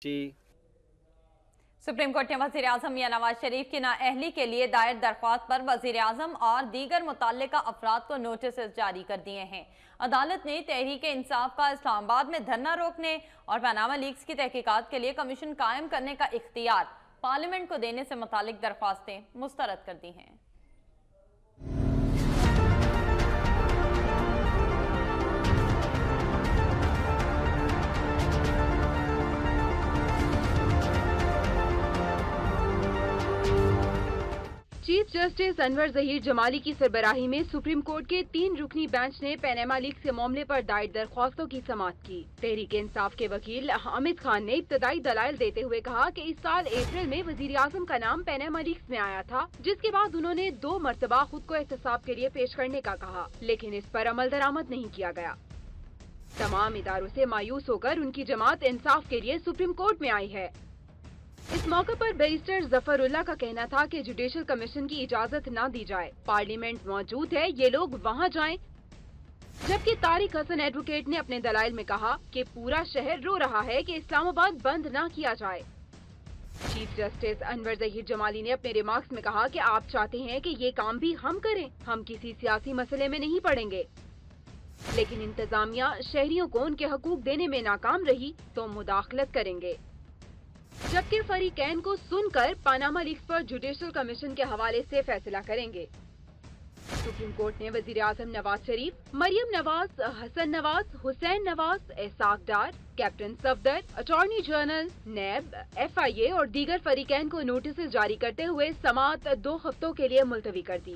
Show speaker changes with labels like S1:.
S1: جی
S2: supreme court ने वजीर आजम मियां नवाज शरीफ की नाअहली के लिए दायर दरख्वास्त पर वजीर आजम और दीगर मुतल्लिका अफराद को नोटिस जारी कर दिए हैं। अदालत ने तहरीक इंसाफ का इस्लामाबाद में धरना रोकने और पनामा लीक्स की तहकीकात के लिए कमीशन कायम करने का इख्तियार पार्लियामेंट को देने से मुतालिक दरख्वास्तें मुस्तरद कर दी हैं।
S3: चीफ जस्टिस अनवर जहीर जमाली की सरबराही में सुप्रीम कोर्ट के 3 रुकनी बेंच ने पैनामा लीक्स के मामले पर दायर दरख्वास्तों की समाअत की। तहरीक इंसाफ के वकील हामिद खान ने इब्तदाई दलाइल देते हुए कहा कि इस साल अप्रैल में वजीर आजम का नाम पैनामा लीक्स में आया था, जिसके बाद उन्होंने 2 मरतबा खुद को एहतसाब के लिए पेश करने का कहा, लेकिन इस पर अमल दरामद नहीं किया गया। तमाम इदारों से मायूस होकर उनकी जमात इंसाफ के लिए सुप्रीम कोर्ट में आई है। इस मौके पर बैरिस्टर जफरुल्लाह का कहना था कि जुडिशल कमीशन की इजाजत न दी जाए, पार्लियामेंट मौजूद है, ये लोग वहां जाएं। जबकि तारिक हसन एडवोकेट ने अपने दलाइल में कहा कि पूरा शहर रो रहा है कि इस्लामाबाद बंद न किया जाए। चीफ जस्टिस अनवर जहीर जमाली ने अपने रिमार्क्स में कहा कि आप चाहते हैं कि ये काम भी हम करें, हम किसी सियासी मसले में नहीं पड़ेंगे, लेकिन इंतजामिया शहरियों को उनके हकूक देने में नाकाम रही तो मुदाखलत करेंगे। जबकि फरीकैन को सुनकर पनामा लीक्स पर जुडिशल कमीशन के हवाले से फैसला करेंगे। सुप्रीम कोर्ट ने वजीर आजम नवाज शरीफ, मरियम नवाज, हसन नवाज, हुसैन नवाज, एहसाक डार, कैप्टन सफदर, अटॉर्नी जनरल, नैब, FIA और दीगर फरीकैन को नोटिस जारी करते हुए समाअत 2 हफ्तों के लिए मुलतवी कर दी।